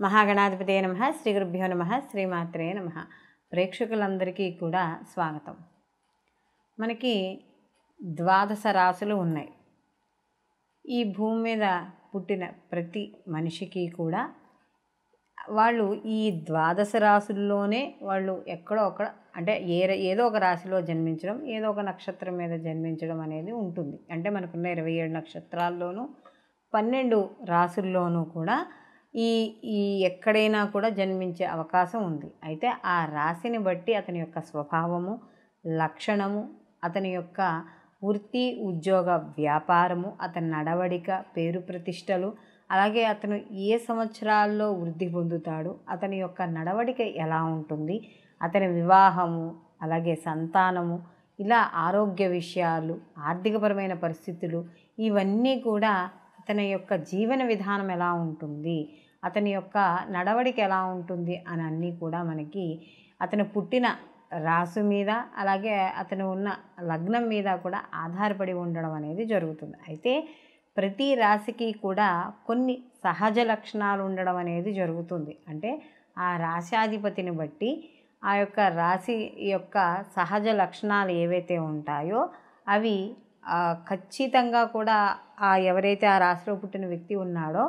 మహాగణాధిపతయే నమః. శ్రీ గురుభ్యో నమః. శ్రీమాత్రే నమః. ప్రేక్షకులందరికీ కూడా స్వాగతం. మనకి 12 రాశులు ఉన్నాయి. ఈ భూమి మీద పుట్టిన ప్రతి మనిషికి కూడా వాళ్ళు ఈ 12 రాశుల్లోనే వాళ్ళు ఎక్కడో ఒక అంటే ఏదో ఒక రాశిలో జన్మించడం, ఏదో ఒక నక్షత్రం మీద జన్మించడం అనేది ఉంటుంది. అంటే మనకున్న 27 నక్షత్రాల్లోనూ 12 రాశుల్లోనూ కూడా ఈ ఎక్కడైనా కూడా జన్మించే అవకాశం ఉంది. అయితే ఆ రాశిని బట్టి అతని యొక్క స్వభావము, లక్షణము, అతని యొక్క వృత్తి, ఉద్యోగ, వ్యాపారము, అతని నడవడిక, పేరు ప్రతిష్టలు, అలాగే అతను ఏ సంవత్సరాల్లో వృద్ధి పొందుతాడు, అతని యొక్క నడవడిక ఎలా ఉంటుంది, అతని వివాహము, అలాగే సంతానము, ఇలా ఆరోగ్య విషయాలు, ఆర్థికపరమైన పరిస్థితులు, ఇవన్నీ కూడా అతని యొక్క జీవన విధానం ఎలా ఉంటుంది, అతని యొక్క నడవడిక ఎలా ఉంటుంది అని అన్నీ కూడా మనకి అతను పుట్టిన రాశి మీద, అలాగే అతను ఉన్న లగ్నం మీద కూడా ఆధారపడి ఉండడం అనేది జరుగుతుంది. అయితే ప్రతి రాశికి కూడా కొన్ని సహజ లక్షణాలు ఉండడం అనేది జరుగుతుంది. అంటే ఆ రాశాధిపతిని బట్టి ఆ యొక్క రాశి యొక్క సహజ లక్షణాలు ఏవైతే ఉంటాయో అవి ఖచ్చితంగా కూడా ఎవరైతే ఆ రాశిలో పుట్టిన వ్యక్తి ఉన్నాడో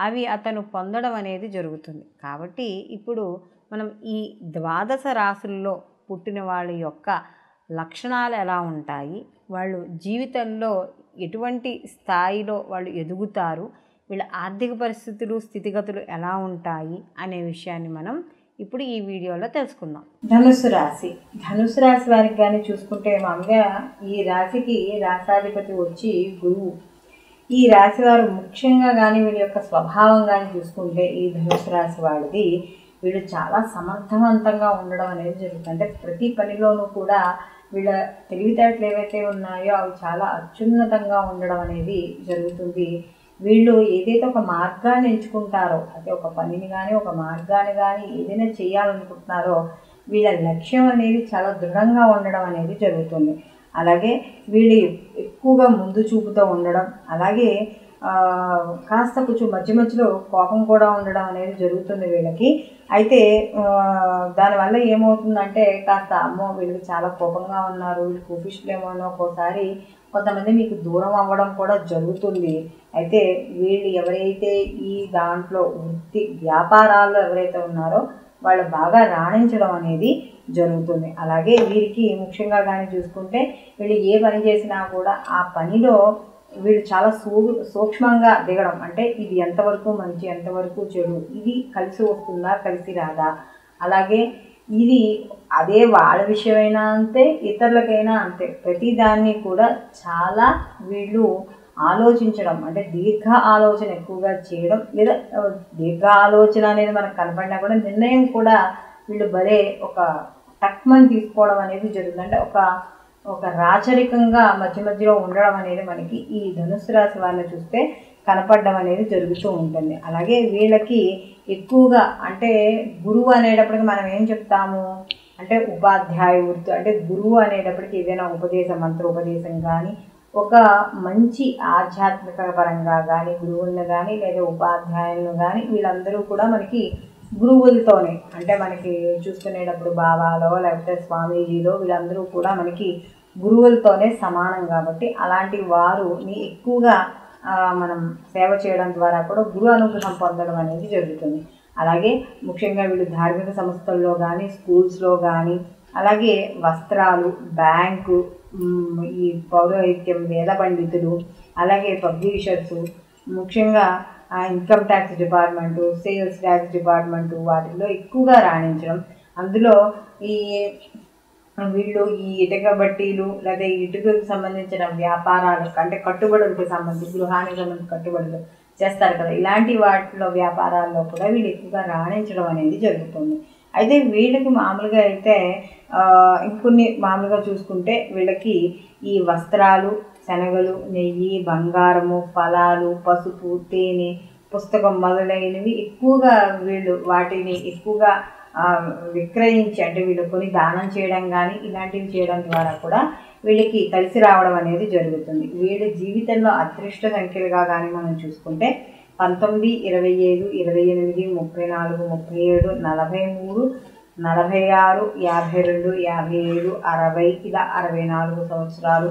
అవి అతను పొందడం అనేది జరుగుతుంది. కాబట్టి ఇప్పుడు మనం ఈ 12 రాశుల్లో పుట్టిన వాళ్ళ యొక్క లక్షణాలు ఎలా ఉంటాయి, వాళ్ళు జీవితంలో ఎటువంటి స్థాయిలో వాళ్ళు ఎదుగుతారు, వీళ్ళ ఆర్థిక పరిస్థితులు, స్థితిగతులు ఎలా ఉంటాయి అనే విషయాన్ని మనం ఇప్పుడు ఈ వీడియోలో తెలుసుకుందాం. ధనుస్సు రాశి వారికి కానీ చూసుకుంటే మామూలుగా ఈ రాశికి రాశాధిపతి వచ్చి గురువు. ఈ రాశి వారు ముఖ్యంగా కానీ వీళ్ళ యొక్క స్వభావం కానీ చూసుకుంటే ఈ ధనుస్సు రాశి వాడిది వీళ్ళు చాలా సమర్థవంతంగా ఉండడం అనేది జరుగుతుంది. అంటే ప్రతి పనిలోనూ కూడా వీళ్ళ తెలివితేటలు ఏవైతే ఉన్నాయో అవి చాలా అత్యున్నతంగా ఉండడం అనేది జరుగుతుంది. వీళ్ళు ఏదైతే ఒక మార్గాన్ని ఎంచుకుంటారో, అంటే ఒక పనిని కానీ ఒక మార్గాన్ని కానీ ఏదైనా చేయాలనుకుంటున్నారో వీళ్ళ లక్ష్యం అనేది చాలా దృఢంగా ఉండడం అనేది జరుగుతుంది. అలాగే వీళ్ళు ఎక్కువగా ముందు చూపుతూ ఉండడం, అలాగే కాస్త కొంచెం మధ్యలో కోపం కూడా ఉండడం అనేది జరుగుతుంది వీళ్ళకి. అయితే దానివల్ల ఏమవుతుందంటే కాస్త అమ్మో వీళ్ళకి చాలా కోపంగా ఉన్నారు, వీళ్ళు కోపిష్లేమో అని ఒక్కోసారి కొంతమంది మీకు దూరం అవ్వడం కూడా జరుగుతుంది. అయితే వీళ్ళు ఎవరైతే ఈ దాంట్లో వృత్తి వ్యాపారాల్లో ఎవరైతే ఉన్నారో వాళ్ళు బాగా రాణించడం అనేది జరుగుతుంది. అలాగే వీరికి ముఖ్యంగా కానీ చూసుకుంటే వీళ్ళు ఏ పని చేసినా కూడా ఆ పనిలో వీళ్ళు చాలా సూక్ష్మంగా దిగడం. అంటే ఇది ఎంతవరకు మంచి, ఎంతవరకు చెడు, ఇది కలిసి వస్తుందా, కలిసి రాదా, అలాగే ఇది అదే వాళ్ళ విషయమైనా అంతే, ఇతరులకైనా అంతే, ప్రతిదాన్ని కూడా చాలా వీళ్ళు ఆలోచించడం, అంటే దీర్ఘ ఆలోచన ఎక్కువగా చేయడం, లేదా దీర్ఘ ఆలోచన అనేది మనకు కనపడినా కూడా నిర్ణయం కూడా వీళ్ళు భలే ఒక టక్మని తీసుకోవడం అనేది జరుగుతుంది. అంటే ఒక రాచరికంగా మధ్యలో ఉండడం అనేది మనకి ఈ ధనుస్సు రాశి వారిని చూస్తే కనపడడం అనేది జరుగుతూ ఉంటుంది. అలాగే వీళ్ళకి ఎక్కువగా అంటే గురువు అనేటప్పటికి మనం ఏం చెప్తాము అంటే ఉపాధ్యాయ వృత్తి. అంటే గురువు అనేటప్పటికి ఏదైనా మంత్రోపదేశం కానీ, ఒక మంచి ఆధ్యాత్మిక పరంగా కానీ గురువులను కానీ లేదా ఉపాధ్యాయులను కానీ వీళ్ళందరూ కూడా మనకి గురువులతోనే, అంటే మనకి చూసుకునేటప్పుడు బాబాలో లేకపోతే స్వామీజీలో వీళ్ళందరూ కూడా మనకి గురువులతోనే సమానం. కాబట్టి అలాంటి వారుని ఎక్కువగా మనం సేవ చేయడం ద్వారా కూడా గురు అనుగ్రహం పొందడం అనేది జరుగుతుంది. అలాగే ముఖ్యంగా వీళ్ళు ధార్మిక సంస్థల్లో కానీ, స్కూల్స్లో కానీ, అలాగే వస్త్రాలు, బ్యాంకు, ఈ పౌరోహిత్యం, వేద పండితులు, అలాగే పబ్లిషర్సు, ముఖ్యంగా income tax department, sales tax department వాటిల్లో ఎక్కువగా రాణించడం. అందులో వీళ్ళు ఈ ఇటుక బట్టీలు లేదా ఇటుకకు సంబంధించిన వ్యాపారాలు, అంటే కట్టుబడులకు సంబంధించి గృహానికి సంబంధించిన కట్టుబడులు చేస్తారు కదా, ఇలాంటి వాటిలో వ్యాపారాల్లో కూడా వీళ్ళు ఎక్కువగా రాణించడం అనేది జరుగుతుంది. అయితే వీళ్ళకి మామూలుగా అయితే ఇంకొన్ని మామూలుగా చూసుకుంటే వీళ్ళకి ఈ వస్త్రాలు, శనగలు, నెయ్యి, బంగారము, ఫలాలు, పసుపు, తేనె, పుస్తకం మొదలైనవి ఎక్కువగా వీళ్ళు వాటిని ఎక్కువగా విక్రయించి, అంటే వీళ్ళు కొని దానం చేయడం కానీ ఇలాంటివి చేయడం ద్వారా కూడా వీళ్ళకి కలిసి రావడం అనేది జరుగుతుంది. వీళ్ళ జీవితంలో అదృష్ట సంఖ్యలుగా కానీ మనం చూసుకుంటే 19, 27, 28, 34, 37, 43, 46, 52, 57, 60 ఇలా 64 సంవత్సరాలు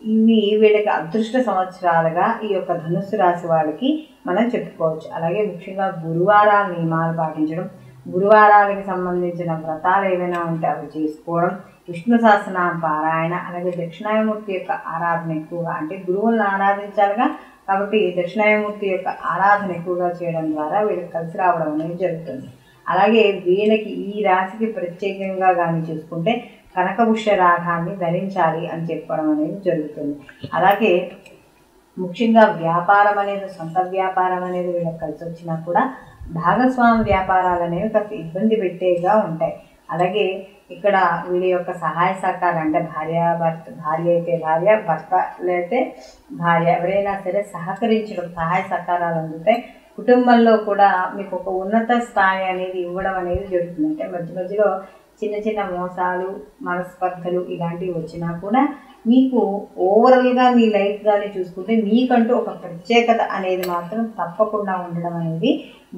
ఇవి వీళ్ళకి అదృష్ట సంవత్సరాలుగా ఈ యొక్క ధనుస్సు రాశి వాళ్ళకి మనం చెప్పుకోవచ్చు. అలాగే ముఖ్యంగా గురువారాల నియమాలు పాటించడం, గురువారాలకి సంబంధించిన వ్రతాలు ఏవైనా ఉంటే అవి చేసుకోవడం, విష్ణు సహస్రనామ పారాయణ, అలాగే దక్షిణాయమూర్తి యొక్క ఆరాధన ఎక్కువగా, అంటే గురువులను ఆరాధించాలిగా కాబట్టి దక్షిణాయమూర్తి యొక్క ఆరాధన ఎక్కువగా చేయడం ద్వారా వీళ్ళకి కలిసి రావడం అనేది జరుగుతుంది. అలాగే వీళ్ళకి ఈ రాశికి ప్రత్యేకంగా కానీ చూసుకుంటే కనకపుష్య రాగాన్ని ధరించాలి అని చెప్పడం అనేది జరుగుతుంది. అలాగే ముఖ్యంగా వ్యాపారం అనేది, సొంత వ్యాపారం అనేది వీళ్ళకి కలిసి వచ్చినా కూడా భాగస్వామి వ్యాపారాలు అనేవి కాస్త ఇబ్బంది పెట్టేగా ఉంటాయి. అలాగే ఇక్కడ వీళ్ళ యొక్క సహాయ సహకారం, అంటే భార్య అయితే భార్య, భర్త అయితే భార్య, ఎవరైనా సరే సహకరించడం, సహాయ సహకారాలు అందుతాయి. కుటుంబంలో కూడా మీకు ఒక ఉన్నత స్థాయి అనేది ఇవ్వడం అనేది జరుగుతుంది. అంటే మధ్య మధ్యలో చిన్న చిన్న మోసాలు, మనస్పర్ధలు ఇలాంటివి వచ్చినా కూడా మీకు ఓవరాల్గా మీ లైఫ్ కానీ చూసుకుంటే మీకంటూ ఒక ప్రత్యేకత అనేది మాత్రం తప్పకుండా ఉండడం అనేది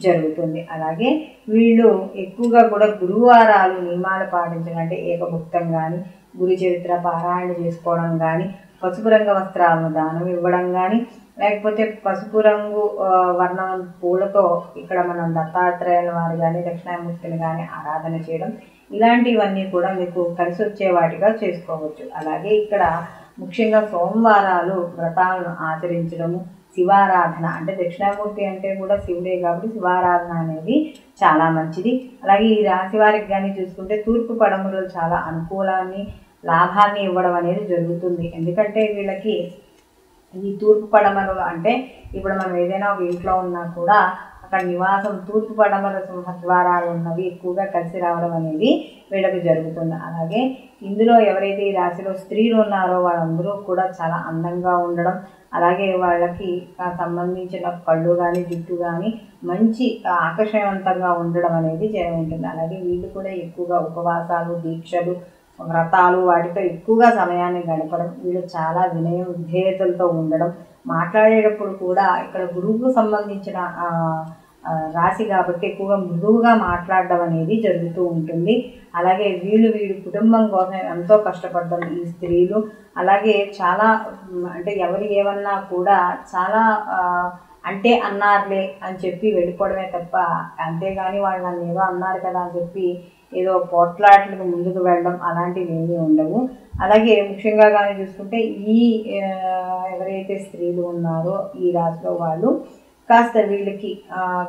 జరుగుతుంది. అలాగే వీళ్ళు ఎక్కువగా కూడా గురువారాలు నియమాలు పాటించడం, అంటే ఏకభుక్తం కానీ, గురు చరిత్ర పారాయణ చేసుకోవడం కానీ, పసుపు రంగు వస్త్రాలను దానం ఇవ్వడం కానీ, లేకపోతే పసుపు రంగు వర్ణం పూలతో ఇక్కడ మనం దత్తాత్రేయుల వారు కానీ దక్షిణామూర్తిని కానీ ఆరాధన చేయడం, ఇలాంటివన్నీ కూడా మీకు కలిసి వచ్చే వాటిగా చేసుకోవచ్చు. అలాగే ఇక్కడ ముఖ్యంగా సోమవారాలు వ్రతాలను ఆచరించడము, శివారాధన, అంటే దక్షిణామూర్తి అంటే కూడా శివుడే కాబట్టి శివారాధన అనేది చాలా మంచిది. అలాగే ఈ రాశి వారికి కానీ చూసుకుంటే తూర్పు పడమరలు చాలా అనుకూలాన్ని, లాభాన్ని ఇవ్వడం అనేది జరుగుతుంది. ఎందుకంటే వీళ్ళకి ఈ తూర్పు పడమరలు అంటే ఇప్పుడు మనం ఏదైనా ఒక ఇంట్లో ఉన్నా కూడా అక్కడ నివాసం తూర్పు పడమర సింహద్వారాలు ఉన్నవి ఎక్కువగా కలిసి రావడం అనేది వీళ్ళకి జరుగుతుంది. అలాగే ఇందులో ఎవరైతే ఈ రాశిలో స్త్రీలు ఉన్నారో వాళ్ళందరూ కూడా చాలా అందంగా ఉండడం, అలాగే వాళ్ళకి సంబంధించిన కళ్ళు కానీ జుట్టు కానీ మంచి ఆకర్షణవంతంగా ఉండడం అనేది ఉంటుంది. అలాగే వీళ్ళు కూడా ఎక్కువగా ఉపవాసాలు, దీక్షలు, వ్రతాలు వాటితో ఎక్కువగా సమయాన్ని గడపడం, వీళ్ళు చాలా వినయం విధేయతలతో ఉండడం, మాట్లాడేటప్పుడు కూడా ఇక్కడ గురువుకు సంబంధించిన రాశి కాబట్టి ఎక్కువగా మృదువుగా మాట్లాడడం అనేది జరుగుతూ ఉంటుంది. అలాగే వీళ్ళు కుటుంబం కోసం ఎంతో కష్టపడడం ఈ స్త్రీలు. అలాగే చాలా అంటే ఎవరు ఏమన్నా కూడా చాలా అంటే అన్నారులే అని చెప్పి వెళ్ళిపోవడమే తప్ప, అంతేగాని వాళ్ళు నన్ను ఏదో అన్నారు కదా అని చెప్పి ఏదో పోట్లాట్లకు ముందుకు వెళ్ళడం అలాంటివి ఏమీ ఉండవు. అలాగే ముఖ్యంగా కానీ చూసుకుంటే ఈ ఎవరైతే స్త్రీలు ఉన్నారో ఈ రాశిలో వాళ్ళు కాస్త వీళ్ళకి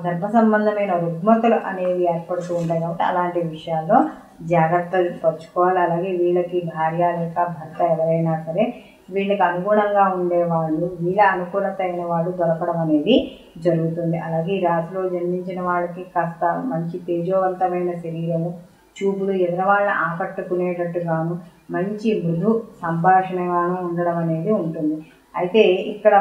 గర్భ సంబంధమైన రుగ్మతలు అనేవి ఏర్పడుతూ ఉంటాయి కాబట్టి అలాంటి విషయాల్లో జాగ్రత్తలు పరుచుకోవాలి. అలాగే వీళ్ళకి భార్య లేక భర్త ఎవరైనా సరే వీళ్ళకి అనుగుణంగా ఉండేవాళ్ళు, వీళ్ళ అనుకూలత అయిన వాళ్ళు దొరకడం అనేది జరుగుతుంది. అలాగే ఈ రాశిలో జన్మించిన వాళ్ళకి కాస్త మంచి తేజోవంతమైన శరీరము, చూపులు, ఎదురవాళ్ళని ఆకట్టుకునేటట్టుగాను, మంచి మృదు సంభాషణగాను ఉండడం అనేది ఉంటుంది. అయితే ఇక్కడ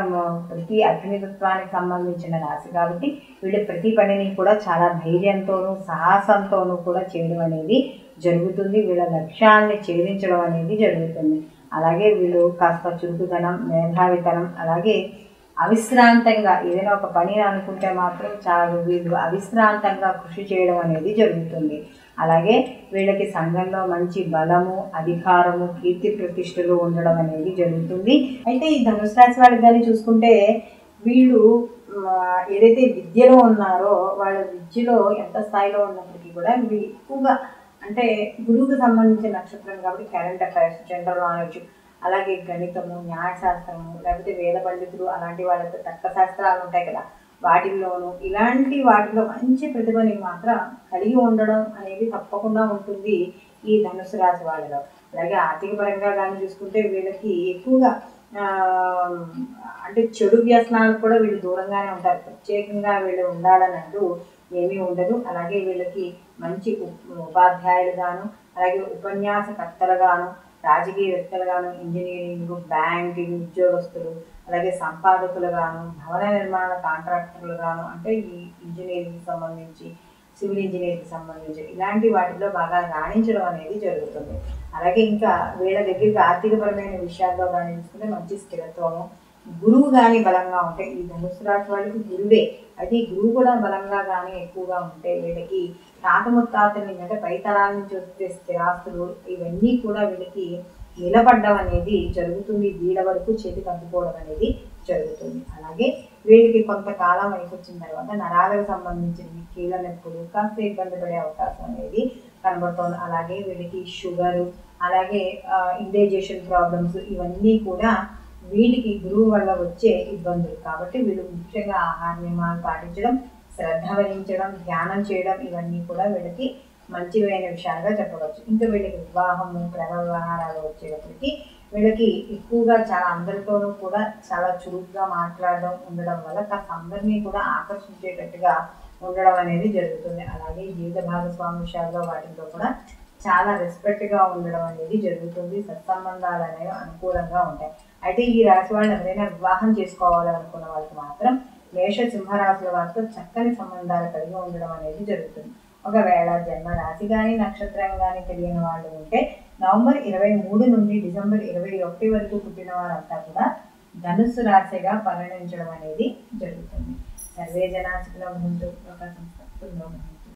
ప్రతి అగ్నితత్వానికి సంబంధించిన రాశి కాబట్టి వీళ్ళు ప్రతి పనిని కూడా చాలా ధైర్యంతోనూ సాహసంతోనూ కూడా చేయడం అనేది జరుగుతుంది. వీళ్ళ లక్ష్యాన్ని ఛేదించడం అనేది జరుగుతుంది. అలాగే వీళ్ళు కాస్త చురుకుదనం, మేధావితనం, అలాగే అవిశ్రాంతంగా ఏదైనా ఒక పని అనుకుంటే మాత్రం చాలు వీళ్ళు అవిశ్రాంతంగా కృషి చేయడం అనేది జరుగుతుంది. అలాగే వీళ్ళకి సంఘంలో మంచి బలము, అధికారము, కీర్తి ప్రతిష్టలు ఉండడం అనేది జరుగుతుంది. అయితే ఈ ధనుసు రాశి వాళ్ళకి కానీ చూసుకుంటే వీళ్ళు ఏదైతే విద్యలో ఉన్నారో వాళ్ళ విద్యలో ఎంత స్థాయిలో ఉన్నప్పటికీ కూడా వీళ్ళు ఎక్కువగా అంటే గురువుకు సంబంధించిన నక్షత్రం కాబట్టి కరెంట్ అఫైర్స్, జనరల్ నాలెడ్జ్, అలాగే గణితము, న్యాయశాస్త్రము, లేకపోతే వేద పండితులు అలాంటి వాళ్ళకి తర్కశాస్త్రాలు ఉంటాయి కదా వాటిల్లోనూ ఇలాంటి వాటిలో మంచి ప్రతిభని మాత్రం కలిగి ఉండడం అనేది తప్పకుండా ఉంటుంది ఈ ధనుసు రాశి వాళ్ళలో. అలాగే ఆర్థిక పరంగా కానీ చూసుకుంటే వీళ్ళకి ఎక్కువగా అంటే చెడు వ్యసనాలకు కూడా వీళ్ళు దూరంగానే ఉంటారు. ప్రత్యేకంగా వీళ్ళు ఉండాలని అంటూ ఏమీ ఉండదు. అలాగే వీళ్ళకి మంచి ఉపాధ్యాయులుగాను, అలాగే ఉపన్యాసకర్తలుగాను, రాజకీయవేత్తలుగాను, ఇంజనీరింగ్, బ్యాంకింగ్ ఉద్యోగస్తులు, అలాగే సంపాదకులుగాను, భవన నిర్మాణ కాంట్రాక్టర్లుగాను, అంటే ఈ ఇంజనీరింగ్కి సంబంధించి, సివిల్ ఇంజనీరింగ్కి సంబంధించి ఇలాంటి వాటిలో బాగా రాణించడం అనేది జరుగుతుంది. అలాగే ఇంకా వీళ్ళ దగ్గరికి ఆర్థికపరమైన విషయాల్లో కానీ చూసుకుంటే మంచి స్థిరత్వము, గురువు కానీ బలంగా ఉంటే, ఈ ధనుసు రాశి వాళ్ళకి గురువే, అయితే ఈ గురువు కూడా బలంగా కానీ ఎక్కువగా ఉంటే వీళ్ళకి తాత ముత్తాతల నుంచి అంటే పైతరాల నుంచి వచ్చే స్థిరాస్తులు ఇవన్నీ కూడా వీళ్ళకి నిలబడ్డం అనేది జరుగుతుంది. వీళ్ళ వరకు చేతికి అందుకోవడం అనేది జరుగుతుంది. అలాగే వీళ్ళకి కొంతకాలం వయసు వచ్చిన తర్వాత నరాలకు సంబంధించిన కీళ్ళ నొప్పులు కాస్త ఇబ్బంది పడే అవకాశం అనేది కనబడుతుంది. అలాగే వీళ్ళకి షుగరు, అలాగే ఇండైజెషన్ ప్రాబ్లమ్స్ ఇవన్నీ కూడా వీటికి గురువు వల్ల వచ్చే ఇబ్బందులు. కాబట్టి వీళ్ళు ముఖ్యంగా ఆహార నియమాలు పాటించడం, శ్రద్ధ వహించడం, ధ్యానం చేయడం ఇవన్నీ కూడా వీళ్ళకి మంచివైన విషయాలుగా చెప్పవచ్చు. ఇంకా వీళ్ళకి వివాహము, ప్రేమ వ్యవహారాలు వచ్చేటప్పటికి వీళ్ళకి ఎక్కువగా చాలా అందరితోనూ కూడా చాలా చురుగ్గా మాట్లాడడం ఉండడం వల్ల కాస్త అందరినీ కూడా ఆకర్షించేటట్టుగా ఉండడం అనేది జరుగుతుంది. అలాగే జీవిత భాగస్వామి విషయాల్లో వాటితో కూడా చాలా రెస్పెక్ట్గా ఉండడం అనేది జరుగుతుంది. సత్సంబంధాలు అనేవి అనుకూలంగా ఉంటాయి. అయితే ఈ రాశి వాళ్ళు ఎవరైనా వివాహం చేసుకోవాలనుకున్న వాళ్ళకి మాత్రం మేష సింహరాశుల వారితో చక్కని సంబంధాలు కలిగి ఉండడం అనేది జరుగుతుంది. ఒకవేళ జన్మ రాశి కానీ నక్షత్రం కానీ తెలియని వాళ్ళు ఉంటే నవంబర్ 23 నుండి డిసెంబర్ 21 వరకు పుట్టిన వారంతా కూడా ధనుస్సు రాశిగా పరిగణించడం అనేది జరుగుతుంది. సర్వే జనా సుఖినో భవంతు.